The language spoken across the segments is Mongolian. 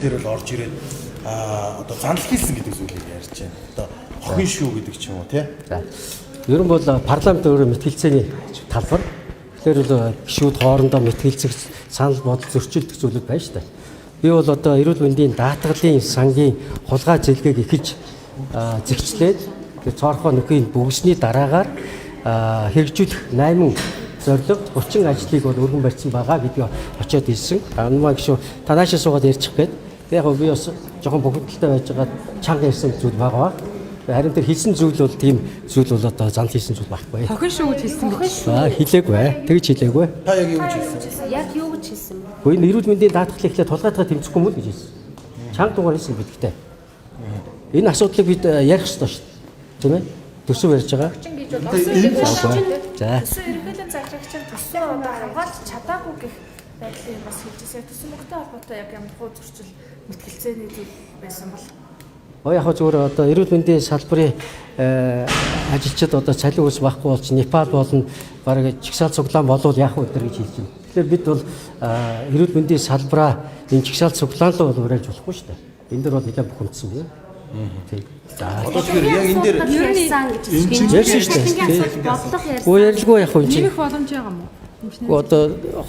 дээр л орж ирээд одоо занал хийсэн гэдэг зүйлийг ярьж байна. Одоо хохин шүү гэдэг ч юм уу тий. За. Ер нь бол парламент өөрөө мэтгэлцээний талбар. Тэгэхээр л гишүүд хоорондоо мэтгэлцэх санал бодол зөрчилдөх зүйлүүд байна шүү дээ. Би бол одоо эрүүл мэндийн даатгалын сангийн хулгай зэлгээг эхэлж зэгчлээд тэр цоорхоо нөхөйн бүгсний дараагаар хэрэгжүүлэх 8 зорилго 30 ажлыг бол өргөн барьсан байгаа гэдгийг очиод хэлсэн. Анмаа гişүү танаашаа суугаад ярьчих гээд. Яг би бас жоохон бохирдолтой байж байгаа чанга ярьсан зүйл байгаа. Харин тэр хэлсэн зүйл бол тийм зүйл бол одоо зан хийсэн зүйл байхгүй. Хохин шүү гэж хэлсэн гэж. Хэлээгүй. Тэгж хэлээгүй. Та яг юу гэж хэлсэн? Яг юу гэж хэлсэн бэ? Гэхдээ энэ эрүүл мэндийн даатгалыг эхлээд тулгаатгаа тэмцэхгүй юм л гэж хэлсэн. Чанга дугаар хэлсэн бидгтэй. Энэ асуудлыг бид ярих ёстой шүү дээ. Тийм ээ? Төсөв ярьж байгаа. За. Төсөв эрхлэн захирагчийн төсөв одоо хамгаалж чадаагүй гэх байдлыг бас хэлжсэн. Төсөв мөнгөтэй холбоотой яг ямар хуу зөрчил мэтгэлцээний зүйл байсан бол Яг зүгээр одоо эрүүл мэндийн салбарын ажилчид одоо цалин ус байхгүй бол чи Непал болон бараг чигсаал цуглаан болвол яах вэ гэж хэлж байна. Тэгэхээр бид бол эрүүл мэндийн салбараа энэ чигсаал цуглаан руу бол уриалж болохгүй шүү дээ. Энэ дээр бол нэлээд бухимдсан юм. Тийм. За. Одоо тэгэхээр яг энэ дээр ярьсан гэж ярьсан шүү дээ. бодлого ярьсан. Уу ярилгүй яах вэ? Нэмэх боломж байгаа мó? Одоо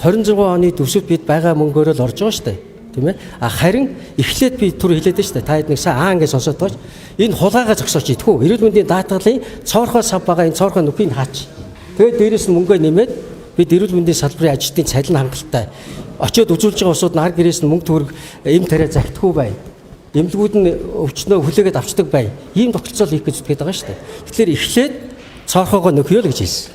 26 оны төсөвт бид байгаа мөнгөөр л орж байгаа шүү дээ. Тийм ээ. Харин эхлээд би түр хэлээд байна шүү дээ. Та хэд нэг сайн гэж сонсоод байгаа. Энэ хулгайгаа зогсооч идэх үү? Эрүүл мэндийн даатгалын цоорхоо сав байгаа энэ цоорхоо нүхийг хаач. Тэгээд дээрээс нь мөнгөө нэмээд бид эрүүл мэндийн салбарын ажилтны цалин хангалттай очиод үзүүлж байгаа усууд нар гэрээс нь мөнгө төгрөг эм тариа захидахгүй бай. Эмнэлгүүд нь өвчнөө хүлээгээд авчдаг бай. Ийм тогтолцоо хийх гэж үздэг байгаа шүү дээ. Тэгэхээр эхлээд цоорхоогоо нөхөё л гэж хэлсэн.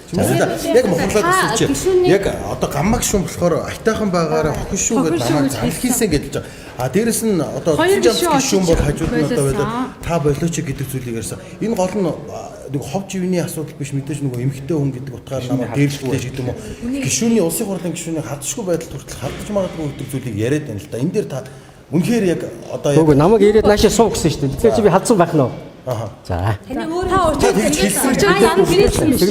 яг мохорлоод асууж яг одоо гаммаг шүүн болохоор айтайхан байгаараа хохин шүү гэдэг намайг занал хийсэн гэж байгаа. Дээрэс нь одоо шүүн бол хажууд нь одоо байлаа та болооч гэдэг зүйлийг ярьсан. Энэ гол нь нэг хов живний асуудал биш мэдээж нөгөө эмхтэй хүн гэдэг утгаар намайг дээрлэхтэй гэдэг юм уу. Гишүүний улсын хурлын гишүүний хадшгүй байдалд хүртэл хадж магадгүй гэдэг зүйлийг яриад байна л да. Энэ дээр та үнэхээр яг одоо яг намайг ирээд наашаа суу гэсэн шүү дээ. Тэгэхээр чи би халдсан байх нь. За. Та өөрөө тэгж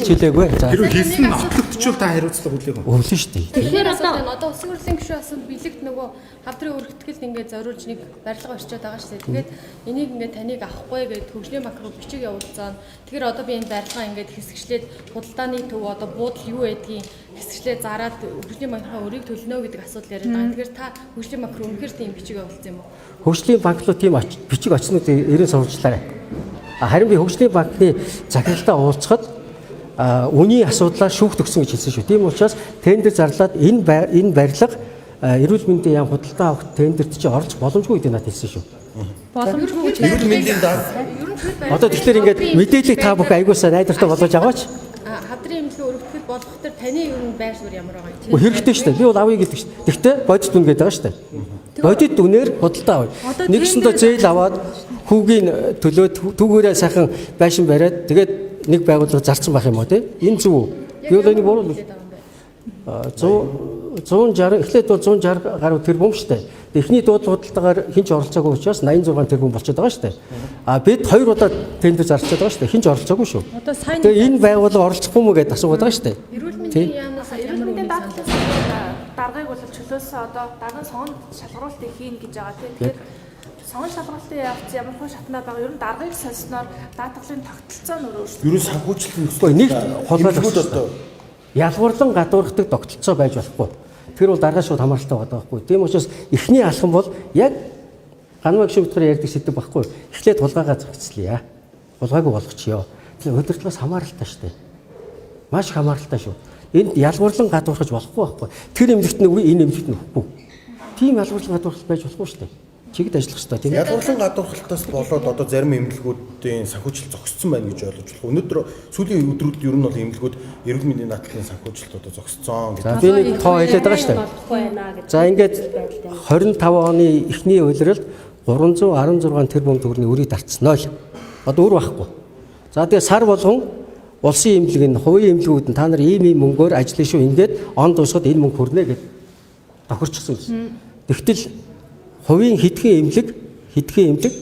хэлээгүй. За. Хэрвээ хэлсэн нотлогдчихвол та хариуцлага хүлээх үү? Өглөө шүү дээ. Тэгэхээр одоо улсын хурлын гишүүн асууд бэлэгт нөгөө хавдрын өргөтгөлд ингээд зориулж нэг барилга орчоод байгаа шүү дээ. Тэгээд энийг ингээд таныг авахгүй гэдэг хөгжлийн макро бичиг явуулсан. Тэгэхээр одоо би энэ барилгаа ингээд хэсэгчлээд худалдааны төв одоо буудал юу байдгийг хэсэгчлээ зараад хөгжлийн банкнаа өрийг төлнө гэдэг асуудал яриад байгаа. Тэгэхээр та хөгжлийн макро үнэхээр тийм бичиг явуулсан юм уу? Хөгжлийн банк руу тийм бичиг очсноо 90 сурвалжлаарай. Харин би хөгжлийн банкны захиралтаа уулзахад үнийн асуудлаар шүүхт өгсөн гэж хэлсэн шүү. Тийм учраас тендер зарлаад энэ барилга эрүүл мэндийн яам худалдаа авах тендерт чи орж боломжгүй гэдэг надад хэлсэн шүү. боломжгүй гэж эрүүл мэндийн Одоо тэгэхээр ингээд мэдээлэл та бүх аягуулсаа найдвартай болгож аваач. Хавдрын эмнэлгийн өргөтгөл болгох төр таны ер нь байр суурь ямар байгаа юм? Хэрэгтэй шүү дээ. Би бол авъя гэдэг шүү дээ. Гэхдээ бодит дүн гэдэг байгаа шүү дээ. Бодит дүнээр худалдаа авъя. Нэгсэндээ зээл аваад хүүгийн төлөөд түүгээрээ сайхан байшин бариад тэгээд нэг байгууллага зарцсан байх юм уу те? Энэ зөв үү? Би бол энийг буруу 160 эхлээд бол 160 гаруй тэрбум шүү дээ. Эхний дуудлагуудтайгаар хинч оролцоогүй учраас 86 тэрбум болчиход байгаа шүү дээ. Бид 2 удаа тендер зарчаад байгаа шүү дээ. Хинч оролцоогүй шүү. Тэгээ энэ байгууллага оролцохгүй мүү гэдээ асуугаад байгаа шүү дээ. Эрүүл мэндийн яамнаас эрүүл мэндийн даатгалын даргаыг бол чөлөөсөө одоо даргын сонгонд шалгаруулалтыг хийн гэж байгаа тийм. Тэгэхээр сонгон шалгуулалтын явц ямар хөө шатнаа байгаа. Ер нь даргыг солисноор даатгалын тогтолцоо нь өөрөөсөө ерөө санхүүжилт нь нэг холбоологдсон одоо ялгуурлан гадуурхдаг тогтолцоо байж болохгүй. Тэр бол даргаа шууд хамааралтай байгаа байхгүй. Тийм учраас эхний алхам бол яг ганмаг шивдгээр ярьдаг сэдв байхгүй. Эхлээд хулгайгаа зохицлъя. Хулгайг болгочихё. Тэгэхээр удирдлагаас хамааралтай шүү дээ. Маш хамааралтай шүү. Энд ялгуурлан гадуурхаж болохгүй байхгүй. Тэр эмнэлэгт нэг энэ эмнэлэгт нөхгүй. Тийм ялгуурлан гадуурхал байж болохгүй шүү дээ. Чигд ажиллах хэрэгтэй тийм. Ялгуурлан гадуурхалтаас болоод одоо зарим эмнэлгүүдийн санхүүжилт зогссон байна гэж ойлгож болох. Өнөөдөр сүүлийн өдрүүд ер нь бол эмнэлгүүд эрүүл мэндийн даатгалын санхүүжилт одоо зогссон гэдэг. Би нэг тоо хэлээд байгаа шүү дээ. За ингээд 25 оны эхний улиралд 316 тэрбум төгрөгийн өрийг дарцсан л. Одоо өөр байхгүй. За тэгээ сар болгон улсын эмнэлэг нь хувийн эмнэлгүүд нь та нар ийм мөнгөөр ажиллана шүү. Ингээд он дуусахад энэ мөнгө хүрнэ гэд тохирчихсон гэсэн. Тэгтэл хувийн хэдхэн эмнэлэг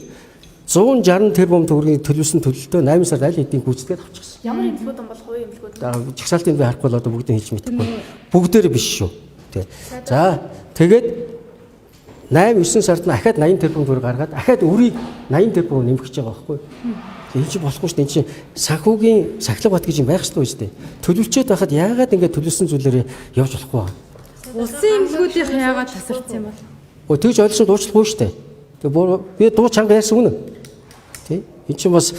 160 тэрбум төгрөгийн төлөвсөн төлөлтөө 8 сард аль хэдийн гүйцэтгээд авчихсан. ямар эмнэлгүүд юм бол хувийн эмнэлгүүд? Жигсаалтын би харахгүй л одоо бүгдийг хэлж мэдэхгүй. Бүгдээр биш шүү. За тэгээд 8-9 сард нь ахаад 80 тэрбум төгрөг гаргаад ахаад өрийг 80 тэрбум нэмэх гэж байгаа байхгүй. Энэ чинь болохгүй шүү дээ. Энэ чинь санхүүгийн сахилга бат гэж юм байх хэрэгтэй шүү дээ. Төлөвлөчөөд байхад яагаад ингэ төлөвлөсөн зүйлээрээ явж болохгүй вэ? Улсын эмнэлгүүдийн яагаад тасарсан юм бол? Тэгж ойлгосон дуучлахгүй шүү дээ. Тэгээ би дуу чанга ярьсан үнэ. Тий? Энэ чинь бас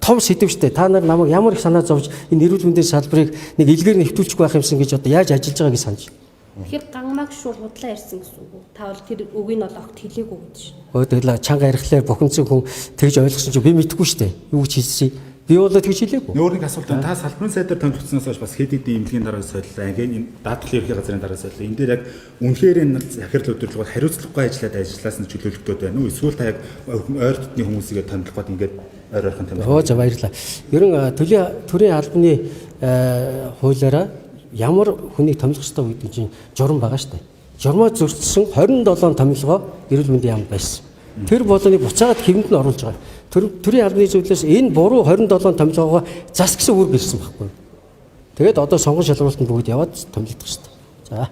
том сэдв шүү дээ. Та нар намайг ямар их санаа зовж энэ эрүүл мэндийн салбарыг нэг илгээр нэвтүүлчих байх юмсан гэж одоо яаж ажиллаж байгааг санаж. Тэгэхээр гангамаг шууд худлаа ярьсан гэсэн үг үү? Та бол тэр үгийг нь бол огт хэлээгүй гэж. Тэгэл чанга ярихлаар бухимдсан хүн тэгж ойлгосон чинь би мэдэхгүй шүү дээ. Юу гэж хэлсэн. Би бол тэгж хэлээгүй. Өөр нэг асуулт та салбарын сайдаар томилгдсоноос хойш бас хэд хэдийн эмнэлгийн дараа солилоо, ангийн даатгалын ерхий газрын дараа солилоо. Энэ дээр яг үнэхээр энэ захирал удирдлагууд хариуцлагагүй ажилласан нь чөлөөлөлтөд байна уу? Эсвэл та яг ойр дотны хүмүүсийгээ томилгоход ингээд ойр ойрхон томилгох. Оо за баярлалаа. Ер нь төрийн албаны хуулиараа ямар хүнийг томилох ёстой гэдэг чинь журам байгаа шүү дээ. Журмаа зөрчсөн 27 томилгоо эрүүл мэндийн яамд байсан. Тэр болгоныг буцаагаад хэвэнд нь оруулж байгаа. Төрийн албаны зөвлөлөөс энэ буруу 27 томилгоогоо зас гэсэн үг ирсэн байхгүй. Тэгээд одоо сонгон шалгуултанд бүгд яваад томилдог шүү дээ. За.